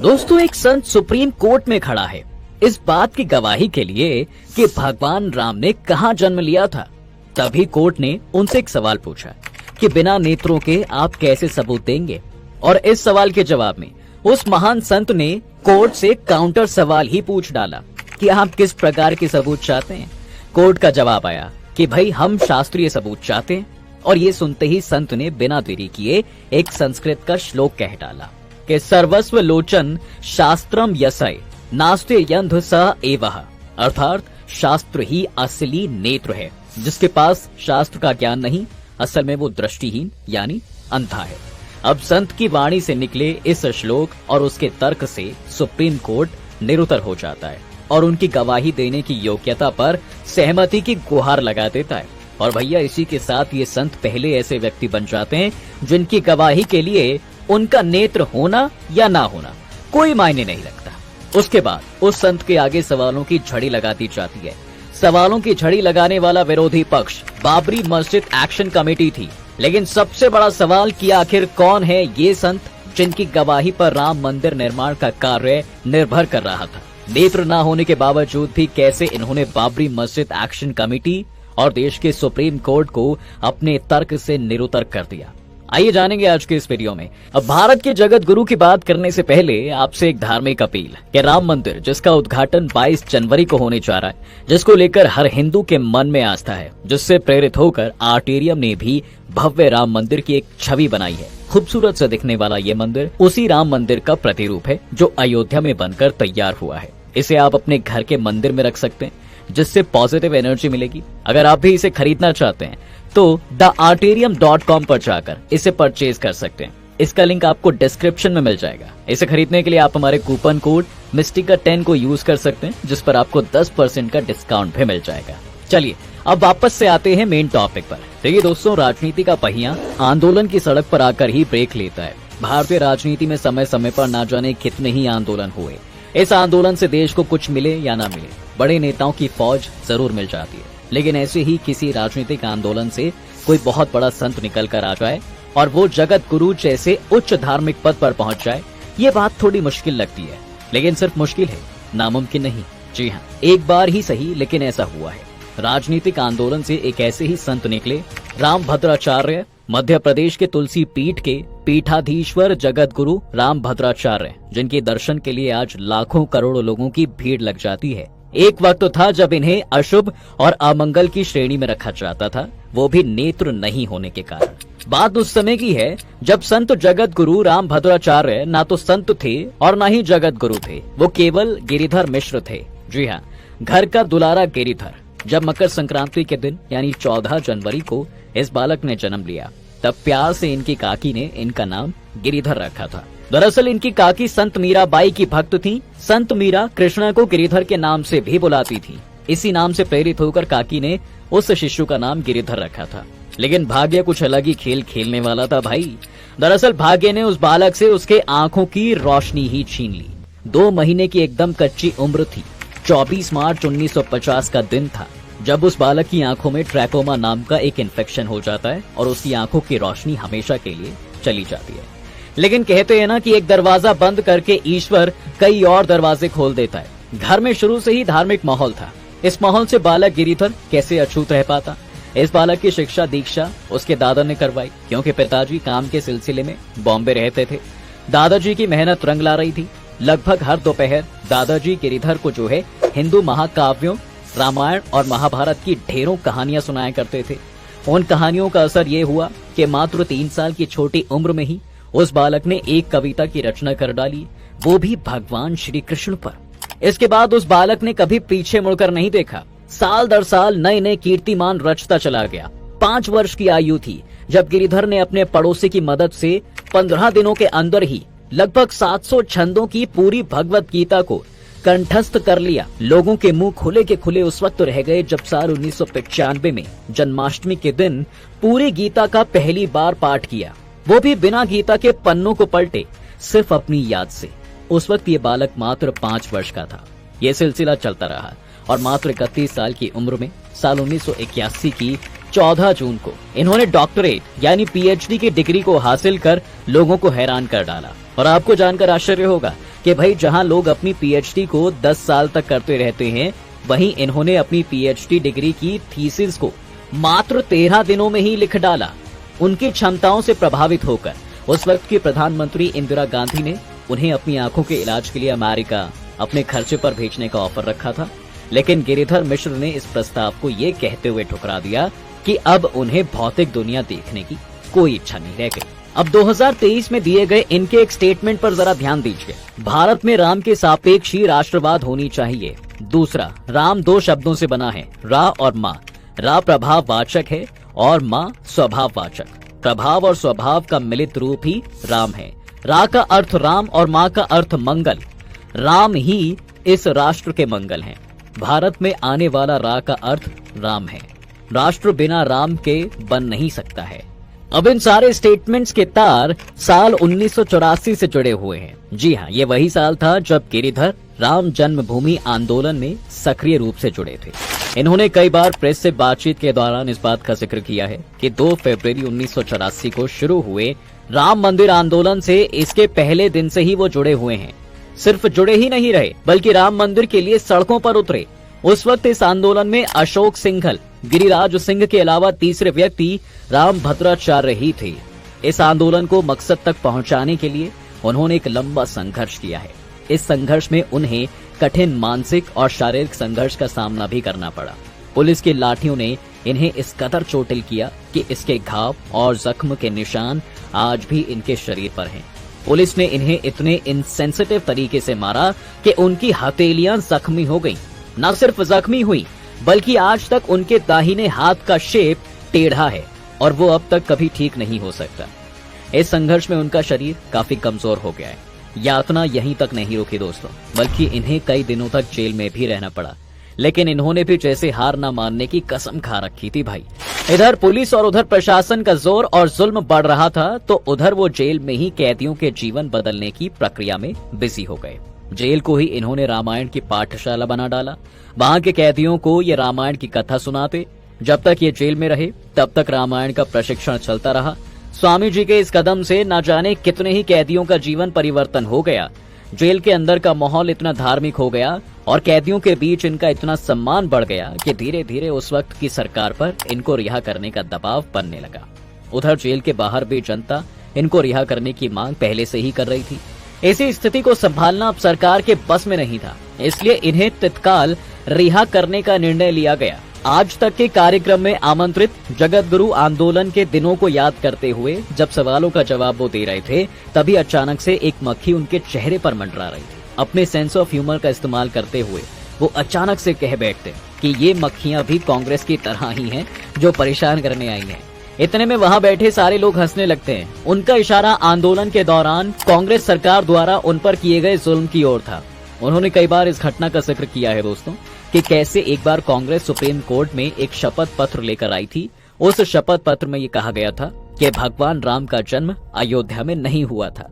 दोस्तों, एक संत supreme court में खड़ा है इस बात की गवाही के लिए कि भगवान राम ने कहां जन्म लिया था। तभी कोर्ट ने उनसे एक सवाल पूछा कि बिना नेत्रों के आप कैसे सबूत देंगे। और इस सवाल के जवाब में उस महान संत ने कोर्ट से काउंटर सवाल ही पूछ डाला कि आप किस प्रकार के सबूत चाहते हैं। कोर्ट का जवाब आया कि भाई हम शास्त्रीय सबूत चाहते हैं। और ये सुनते ही संत ने बिना देरी किए एक संस्कृत का श्लोक कह डाला कि सर्वस्व लोचन शास्त्रम यसय नास्ते यंध स एवह, अर्थात शास्त्र ही असली नेत्र है। जिसके पास शास्त्र का ज्ञान नहीं, असल में वो दृष्टिहीन यानी अंधा है। अब संत की वाणी से निकले इस श्लोक और उसके तर्क से सुप्रीम कोर्ट निरुत्तर हो जाता है और उनकी गवाही देने की योग्यता पर सहमति की गुहार लगा देता है। और भैया इसी के साथ ये संत पहले ऐसे व्यक्ति बन जाते हैं जिनकी गवाही के लिए उनका नेत्र होना या ना होना कोई मायने नहीं रखता। उसके बाद उस संत के आगे सवालों की झड़ी लगा दी जाती है। सवालों की झड़ी लगाने वाला विरोधी पक्ष बाबरी मस्जिद एक्शन कमेटी थी। लेकिन सबसे बड़ा सवाल कि आखिर कौन है ये संत जिनकी गवाही पर राम मंदिर निर्माण का कार्य निर्भर कर रहा था। नेत्र न होने के बावजूद भी कैसे इन्होंने बाबरी मस्जिद एक्शन कमेटी और देश के सुप्रीम कोर्ट को अपने तर्क से निरुत्तर कर दिया। आइए जानेंगे आज के इस वीडियो में। अब भारत के जगत गुरु की बात करने से पहले आपसे एक धार्मिक अपील कि राम मंदिर जिसका उद्घाटन 22 जनवरी को होने जा रहा है, जिसको लेकर हर हिंदू के मन में आस्था है, जिससे प्रेरित होकर आर्टेरियम ने भी भव्य राम मंदिर की एक छवि बनाई है। खूबसूरत से दिखने वाला ये मंदिर उसी राम मंदिर का प्रतिरूप है जो अयोध्या में बनकर तैयार हुआ है। इसे आप अपने घर के मंदिर में रख सकते हैं, जिससे पॉजिटिव एनर्जी मिलेगी। अगर आप भी इसे खरीदना चाहते हैं तो thearterium.com पर जाकर इसे परचेज कर सकते हैं। इसका लिंक आपको डिस्क्रिप्शन में मिल जाएगा। इसे खरीदने के लिए आप हमारे कूपन कोड Mystica10 को यूज कर सकते हैं, जिस पर आपको 10% का डिस्काउंट भी मिल जाएगा। चलिए अब वापस से आते हैं मेन टॉपिक पर। देखिए दोस्तों, राजनीति का पहिया आंदोलन की सड़क पर आकर ही ब्रेक लेता है। भारतीय राजनीति में समय समय पर ना जाने कितने ही आंदोलन हुए। इस आंदोलन से देश को कुछ मिले या ना मिले, बड़े नेताओं की फौज जरूर मिल जाती है। लेकिन ऐसे ही किसी राजनीतिक आंदोलन से कोई बहुत बड़ा संत निकल कर आ जाए और वो जगत गुरु जैसे उच्च धार्मिक पद पर पहुंच जाए, ये बात थोड़ी मुश्किल लगती है। लेकिन सिर्फ मुश्किल है, नामुमकिन नहीं। जी हाँ, एक बार ही सही, लेकिन ऐसा हुआ है। राजनीतिक आंदोलन से एक ऐसे ही संत निकले, राम भद्राचार्य, मध्य प्रदेश के तुलसी पीठ के पीठाधीश्वर जगत गुरु राम भद्राचार्य, जिनके दर्शन के लिए आज लाखों करोड़ों लोगों की भीड़ लग जाती है। एक वक्त तो था जब इन्हें अशुभ और अमंगल की श्रेणी में रखा जाता था, वो भी नेत्र नहीं होने के कारण। बात उस समय की है जब संत जगत गुरु राम भद्राचार्य ना तो संत थे और ना ही जगत गुरु थे, वो केवल गिरिधर मिश्र थे। जी हाँ, घर का दुलारा गिरिधर। जब मकर संक्रांति के दिन यानी 14 जनवरी को इस बालक ने जन्म लिया, तब प्यार से इनकी काकी ने इनका नाम गिरिधर रखा था। दरअसल इनकी काकी संत मीराबाई की भक्त थी। संत मीरा कृष्णा को गिरिधर के नाम से भी बुलाती थी। इसी नाम से प्रेरित होकर काकी ने उस शिशु का नाम गिरिधर रखा था। लेकिन भाग्य कुछ अलग ही खेल खेलने वाला था भाई। दरअसल भाग्य ने उस बालक से उसके आंखों की रोशनी ही छीन ली। 2 महीने की एकदम कच्ची उम्र थी। 24 मार्च 1950 का दिन था जब उस बालक की आंखों में ट्रैकोमा नाम का एक इन्फेक्शन हो जाता है और उसकी आंखों की रोशनी हमेशा के लिए चली जाती है। लेकिन कहते हैं ना कि एक दरवाजा बंद करके ईश्वर कई और दरवाजे खोल देता है। घर में शुरू से ही धार्मिक माहौल था। इस माहौल से बालक गिरिधर कैसे अछूत रह पाता। इस बालक की शिक्षा दीक्षा उसके दादा ने करवाई, क्योंकि पिताजी काम के सिलसिले में बॉम्बे रहते थे। दादाजी की मेहनत रंग ला रही थी। लगभग हर दोपहर दादाजी गिरिधर को जो है हिंदू महाकाव्यों, रामायण और महाभारत की ढेरों कहानियां सुनाया करते थे। उन कहानियों का असर ये हुआ कि मात्र 3 साल की छोटी उम्र में ही उस बालक ने एक कविता की रचना कर डाली, वो भी भगवान श्री कृष्ण पर। इसके बाद उस बालक ने कभी पीछे मुड़कर नहीं देखा। साल दर साल नए नए कीर्तिमान रचता चला गया। 5 वर्ष की आयु थी जब गिरिधर ने अपने पड़ोसी की मदद से 15 दिनों के अंदर ही लगभग 700 छंदों की पूरी भगवत गीता को कंठस्थ कर लिया। लोगों के मुंह खुले के खुले उस वक्त रह गए जब साल 1995 में जन्माष्टमी के दिन पूरी गीता का पहली बार पाठ किया, वो भी बिना गीता के पन्नों को पलटे, सिर्फ अपनी याद से। उस वक्त ये बालक मात्र 5 वर्ष का था। ये सिलसिला चलता रहा और मात्र 31 साल की उम्र में साल 1981 की 14 जून को इन्होंने डॉक्टरेट यानी पीएचडी की डिग्री को हासिल कर लोगों को हैरान कर डाला। और आपको जानकर आश्चर्य होगा कि भाई जहां लोग अपनी पीएचडी को 10 साल तक करते रहते हैं, वहीं इन्होंने अपनी पीएचडी डिग्री की थीसिस को मात्र 13 दिनों में ही लिख डाला। उनकी क्षमताओं से प्रभावित होकर उस वक्त की प्रधानमंत्री इंदिरा गांधी ने उन्हें अपनी आंखों के इलाज के लिए अमेरिका अपने खर्चे पर भेजने का ऑफर रखा था, लेकिन गिरिधर मिश्र ने इस प्रस्ताव को ये कहते हुए ठुकरा दिया कि अब उन्हें भौतिक दुनिया देखने की कोई इच्छा नहीं रह गई। अब 2023 में दिए गए इनके एक स्टेटमेंट पर जरा ध्यान दीजिए। भारत में राम के सापेक्ष ही राष्ट्रवाद होनी चाहिए। दूसरा, राम 2 शब्दों से बना है, रा और माँ। रा प्रभाववाचक है और माँ स्वभाववाचक। प्रभाव और स्वभाव का मिलित रूप ही राम है। रा का अर्थ राम और माँ का अर्थ मंगल। राम ही इस राष्ट्र के मंगल हैं। भारत में आने वाला रा का अर्थ राम है। राष्ट्र बिना राम के बन नहीं सकता है। अब इन सारे स्टेटमेंट्स के तार साल 1984 से जुड़े हुए हैं। जी हाँ, ये वही साल था जब गिरिधर राम जन्मभूमि आंदोलन में सक्रिय रूप से जुड़े थे। इन्होंने कई बार प्रेस से बातचीत के दौरान इस बात का जिक्र किया है कि 2 फरवरी 1984 को शुरू हुए राम मंदिर आंदोलन से इसके पहले दिन से ही वो जुड़े हुए हैं। सिर्फ जुड़े ही नहीं रहे, बल्कि राम मंदिर के लिए सड़कों पर उतरे। उस वक्त इस आंदोलन में अशोक सिंघल, गिरिराज सिंह के अलावा तीसरे व्यक्ति राम भद्राचार्य ही थे। इस आंदोलन को मकसद तक पहुंचाने के लिए उन्होंने एक लंबा संघर्ष किया है। इस संघर्ष में उन्हें कठिन मानसिक और शारीरिक संघर्ष का सामना भी करना पड़ा। पुलिस की लाठियों ने इन्हें इस कदर चोटिल किया कि इसके घाव और जख्म के निशान आज भी इनके शरीर पर हैं। पुलिस ने इन्हें इतने इनसेंसिटिव तरीके से मारा कि उनकी हथेलियां जख्मी हो गईं। न सिर्फ जख्मी हुई, बल्कि आज तक उनके दाहिने हाथ का शेप टेढ़ा है और वो अब तक कभी ठीक नहीं हो सकता। इस संघर्ष में उनका शरीर काफी कमजोर हो गया है। यातना यहीं तक नहीं रुकी दोस्तों, बल्कि इन्हें कई दिनों तक जेल में भी रहना पड़ा। लेकिन इन्होंने भी जैसे हार न मानने की कसम खा रखी थी भाई। इधर पुलिस और उधर प्रशासन का जोर और जुल्म बढ़ रहा था, तो उधर वो जेल में ही कैदियों के जीवन बदलने की प्रक्रिया में बिजी हो गए। जेल को ही इन्होंने रामायण की पाठशाला बना डाला। वहां के कैदियों को ये रामायण की कथा सुनाते। जब तक ये जेल में रहे तब तक रामायण का प्रशिक्षण चलता रहा। स्वामी जी के इस कदम से न जाने कितने ही कैदियों का जीवन परिवर्तन हो गया। जेल के अंदर का माहौल इतना धार्मिक हो गया और कैदियों के बीच इनका इतना सम्मान बढ़ गया कि धीरे धीरे उस वक्त की सरकार पर इनको रिहा करने का दबाव बनने लगा। उधर जेल के बाहर भी जनता इनको रिहा करने की मांग पहले से ही कर रही थी। ऐसी स्थिति को संभालना अब सरकार के बस में नहीं था, इसलिए इन्हें तत्काल रिहा करने का निर्णय लिया गया। आज तक के कार्यक्रम में आमंत्रित जगत गुरु आंदोलन के दिनों को याद करते हुए जब सवालों का जवाब वो दे रहे थे, तभी अचानक से एक मक्खी उनके चेहरे पर मंडरा रही थी। अपने सेंस ऑफ ह्यूमर का इस्तेमाल करते हुए वो अचानक से कह बैठते कि ये मक्खियां भी कांग्रेस की तरह ही हैं जो परेशान करने आई हैं। इतने में वहां बैठे सारे लोग हंसने लगते हैं। उनका इशारा आंदोलन के दौरान कांग्रेस सरकार द्वारा उन पर किए गए जुल्म की ओर था। उन्होंने कई बार इस घटना का जिक्र किया है दोस्तों कि कैसे एक बार कांग्रेस सुप्रीम कोर्ट में एक शपथ पत्र लेकर आई थी। उस शपथ पत्र में ये कहा गया था कि भगवान राम का जन्म अयोध्या में नहीं हुआ था।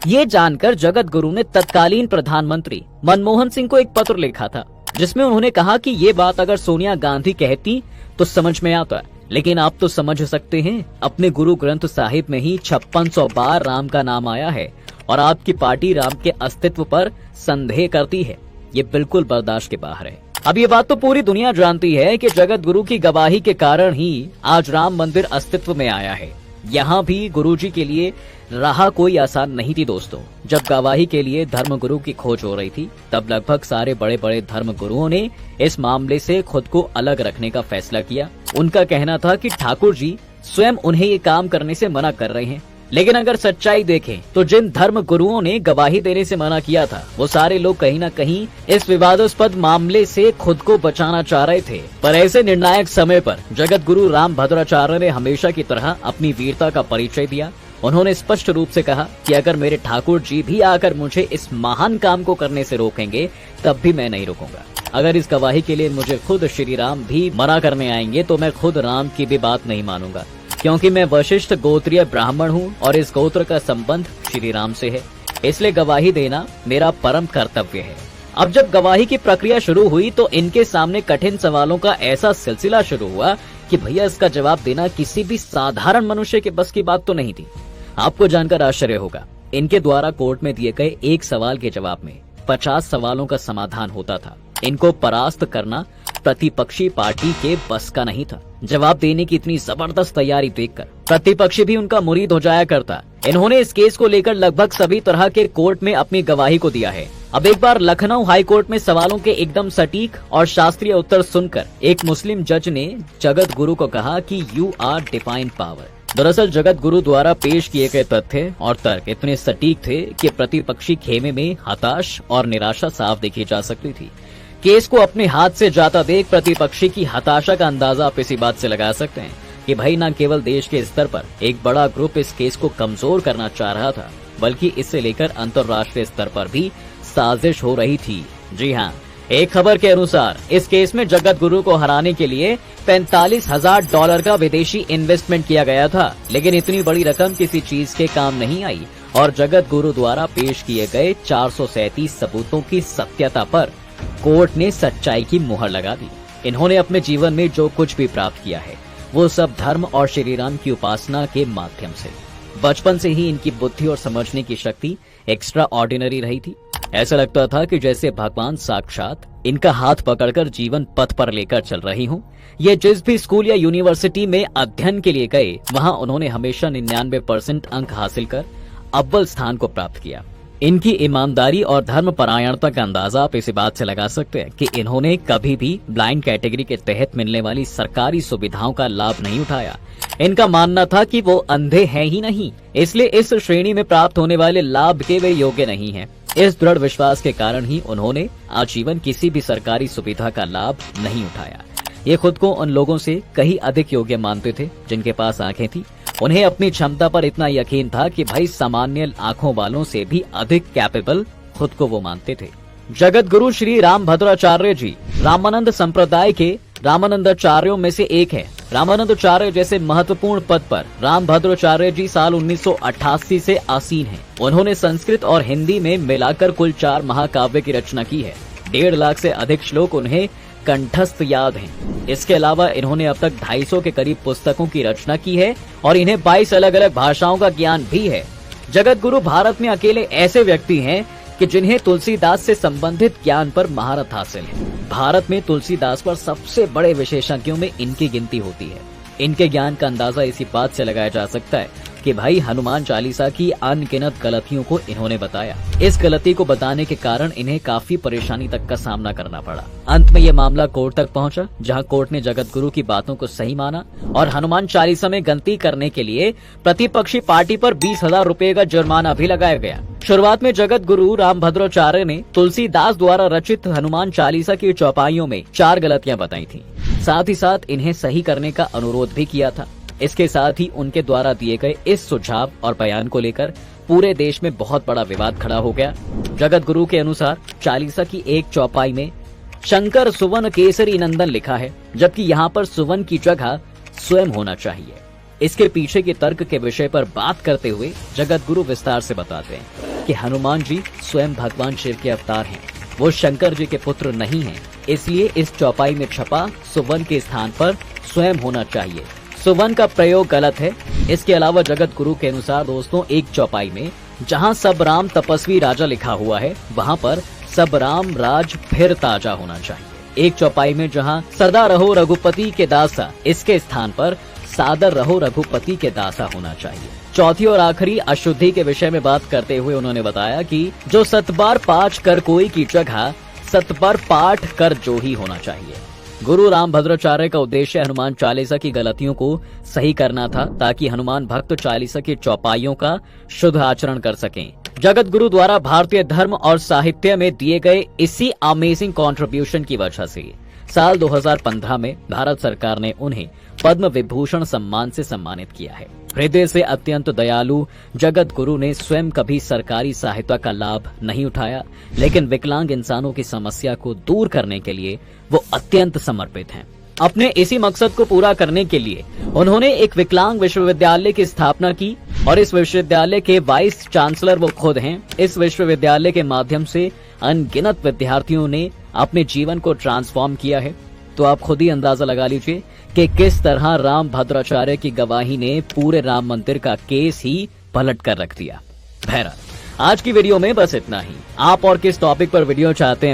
ये जानकर जगत गुरु ने तत्कालीन प्रधानमंत्री मनमोहन सिंह को एक पत्र लिखा था, जिसमें उन्होंने कहा कि ये बात अगर सोनिया गांधी कहती तो समझ में आता, लेकिन आप तो समझ सकते हैं अपने गुरु ग्रंथ साहिब में ही 5600 बार राम का नाम आया है और आपकी पार्टी राम के अस्तित्व पर संदेह करती है। ये बिल्कुल बर्दाश्त के बाहर है। अब ये बात तो पूरी दुनिया जानती है कि जगत गुरु की गवाही के कारण ही आज राम मंदिर अस्तित्व में आया है। यहाँ भी गुरुजी के लिए राह कोई आसान नहीं थी दोस्तों। जब गवाही के लिए धर्म गुरु की खोज हो रही थी, तब लगभग सारे बड़े बड़े धर्म गुरुओं ने इस मामले से खुद को अलग रखने का फैसला किया। उनका कहना था कि ठाकुर जी स्वयं उन्हें ये काम करने से मना कर रहे हैं। लेकिन अगर सच्चाई देखें तो जिन धर्म गुरुओं ने गवाही देने से मना किया था, वो सारे लोग कहीं न कहीं इस विवादास्पद मामले से खुद को बचाना चाह रहे थे। पर ऐसे निर्णायक समय पर जगत गुरु राम भद्राचार्य ने हमेशा की तरह अपनी वीरता का परिचय दिया। उन्होंने स्पष्ट रूप से कहा कि अगर मेरे ठाकुर जी भी आकर मुझे इस महान काम को करने से रोकेंगे, तब भी मैं नहीं रुकूंगा। अगर इस गवाही के लिए मुझे खुद श्री राम भी मना करने आएंगे, तो मैं खुद राम की भी बात नहीं मानूंगा, क्योंकि मैं वशिष्ठ गोत्रीय ब्राह्मण हूँ और इस गोत्र का संबंध श्री राम से है। इसलिए गवाही देना मेरा परम कर्तव्य है। अब जब गवाही की प्रक्रिया शुरू हुई तो इनके सामने कठिन सवालों का ऐसा सिलसिला शुरू हुआ कि भैया इसका जवाब देना किसी भी साधारण मनुष्य के बस की बात तो नहीं थी। आपको जानकर आश्चर्य होगा, इनके द्वारा कोर्ट में दिए गए एक सवाल के जवाब में 50 सवालों का समाधान होता था। इनको परास्त करना प्रतिपक्षी पार्टी के बस का नहीं था। जवाब देने की इतनी जबरदस्त तैयारी देखकर प्रतिपक्षी भी उनका मुरीद हो जाया करता। इन्होंने इस केस को लेकर लगभग सभी तरह के कोर्ट में अपनी गवाही को दिया है। अब एक बार लखनऊ हाई कोर्ट में सवालों के एकदम सटीक और शास्त्रीय उत्तर सुनकर एक मुस्लिम जज ने जगत गुरु को कहा कि यू आर डिवाइन पावर। दरअसल जगत गुरु द्वारा पेश किए गए तथ्य और तर्क इतने सटीक थे कि प्रतिपक्षी खेमे में हताश और निराशा साफ देखी जा सकती थी। केस को अपने हाथ से जाता देख प्रतिपक्षी की हताशा का अंदाजा आप इसी बात से लगा सकते हैं कि भाई न केवल देश के स्तर पर एक बड़ा ग्रुप इस केस को कमजोर करना चाह रहा था, बल्कि इससे लेकर अंतर्राष्ट्रीय स्तर पर भी साजिश हो रही थी। जी हाँ, एक खबर के अनुसार इस केस में जगत गुरु को हराने के लिए $45,000 का विदेशी इन्वेस्टमेंट किया गया था, लेकिन इतनी बड़ी रकम किसी चीज के काम नहीं आई और जगत गुरु द्वारा पेश किए गए 437 सबूतों की सत्यता पर कोर्ट ने सच्चाई की मुहर लगा दी। इन्होंने अपने जीवन में जो कुछ भी प्राप्त किया है वो सब धर्म और श्री राम की उपासना के माध्यम से। बचपन से ही इनकी बुद्धि और समझने की शक्ति एक्स्ट्रा ऑर्डिनरी रही थी। ऐसा लगता था कि जैसे भगवान साक्षात इनका हाथ पकड़कर जीवन पथ पर लेकर चल रही हूँ। ये जिस भी स्कूल या यूनिवर्सिटी में अध्ययन के लिए गए वहाँ उन्होंने हमेशा 99% अंक हासिल कर अव्वल स्थान को प्राप्त किया। इनकी ईमानदारी और धर्म परायणता का अंदाजा आप इसी बात से लगा सकते हैं कि इन्होंने कभी भी ब्लाइंड कैटेगरी के तहत मिलने वाली सरकारी सुविधाओं का लाभ नहीं उठाया। इनका मानना था कि वो अंधे हैं ही नहीं, इसलिए इस श्रेणी में प्राप्त होने वाले लाभ के वे योग्य नहीं हैं। इस दृढ़ विश्वास के कारण ही उन्होंने आजीवन किसी भी सरकारी सुविधा का लाभ नहीं उठाया। ये खुद को उन लोगों से कहीं अधिक योग्य मानते थे जिनके पास आंखें थी। उन्हें अपनी क्षमता पर इतना यकीन था कि भाई सामान्य आंखों वालों से भी अधिक कैपेबल खुद को वो मानते थे। जगत गुरु श्री रामभद्राचार्य जी रामानंद संप्रदाय के रामानंदाचार्यों में से एक है। रामानंदाचार्य जैसे महत्वपूर्ण पद पर रामभद्राचार्य जी साल 1988 से आसीन हैं। उन्होंने संस्कृत और हिंदी में मिलाकर कुल 4 महाकाव्य की रचना की है। 1.5 लाख से अधिक श्लोक उन्हें कंठस्थ याद हैं। इसके अलावा इन्होंने अब तक 250 के करीब पुस्तकों की रचना की है और इन्हें 22 अलग अलग भाषाओं का ज्ञान भी है। जगत गुरु भारत में अकेले ऐसे व्यक्ति हैं कि जिन्हें तुलसीदास से संबंधित ज्ञान पर महारत हासिल है। भारत में तुलसीदास पर सबसे बड़े विशेषज्ञों में इनकी गिनती होती है। इनके ज्ञान का अंदाजा इसी बात से लगाया जा सकता है कि भाई हनुमान चालीसा की अनगिनत गलतियों को इन्होंने बताया। इस गलती को बताने के कारण इन्हें काफी परेशानी तक का सामना करना पड़ा। अंत में ये मामला कोर्ट तक पहुंचा, जहां कोर्ट ने जगत गुरु की बातों को सही माना और हनुमान चालीसा में गलती करने के लिए प्रतिपक्षी पार्टी पर 20,000 रुपए का जुर्माना भी लगाया गया। शुरुआत में जगत गुरु रामभद्राचार्य ने तुलसीदास द्वारा रचित हनुमान चालीसा की चौपाइयों में 4 गलतियां बताई थी। साथ ही साथ इन्हें सही करने का अनुरोध भी किया था। इसके साथ ही उनके द्वारा दिए गए इस सुझाव और बयान को लेकर पूरे देश में बहुत बड़ा विवाद खड़ा हो गया। जगत गुरु के अनुसार चालीसा की एक चौपाई में शंकर सुवन केसरी नंदन लिखा है, जबकि यहाँ पर सुवन की जगह स्वयं होना चाहिए। इसके पीछे के तर्क के विषय पर बात करते हुए जगत गुरु विस्तार से बताते हैं कि हनुमान जी स्वयं भगवान शिव के अवतार हैं। वो शंकर जी के पुत्र नहीं हैं, इसलिए इस चौपाई में छपा सुवन के स्थान पर स्वयं होना चाहिए। सुवन का प्रयोग गलत है। इसके अलावा जगत गुरु के अनुसार दोस्तों, एक चौपाई में जहां सब राम तपस्वी राजा लिखा हुआ है, वहां पर सब राम राज फिर ताजा होना चाहिए। एक चौपाई में जहां सदा रहो रघुपति के दासा, इसके स्थान पर सादर रहो रघुपति के दासा होना चाहिए। चौथी और आखिरी अशुद्धि के विषय में बात करते हुए उन्होंने बताया कि जो 7 बार पाठ कर कोई की जगह 7 बार पाठ कर जो ही होना चाहिए। गुरु रामभद्राचार्य का उद्देश्य हनुमान चालीसा की गलतियों को सही करना था, ताकि हनुमान भक्त चालीसा की चौपाइयों का शुद्ध आचरण कर सकें। जगत गुरु द्वारा भारतीय धर्म और साहित्य में दिए गए इसी अमेजिंग कंट्रीब्यूशन की वजह से साल 2015 में भारत सरकार ने उन्हें पद्म विभूषण सम्मान से सम्मानित किया है। हृदय से अत्यंत दयालु जगत गुरु ने स्वयं कभी सरकारी सहायता का लाभ नहीं उठाया, लेकिन विकलांग इंसानों की समस्या को दूर करने के लिए वो अत्यंत समर्पित हैं। अपने इसी मकसद को पूरा करने के लिए उन्होंने एक विकलांग विश्वविद्यालय की स्थापना की और इस विश्वविद्यालय के वाइस चांसलर वो खुद हैं। इस विश्वविद्यालय के माध्यम से अनगिनत विद्यार्थियों ने अपने जीवन को ट्रांसफॉर्म किया है। तो आप खुद ही अंदाजा लगा लीजिए कि किस तरह रामभद्राचार्य की गवाही ने पूरे राम मंदिर का केस ही पलट कर रख दिया। बहरहाल आज की वीडियो में बस इतना ही। आप और किस टॉपिक पर वीडियो चाहते हैं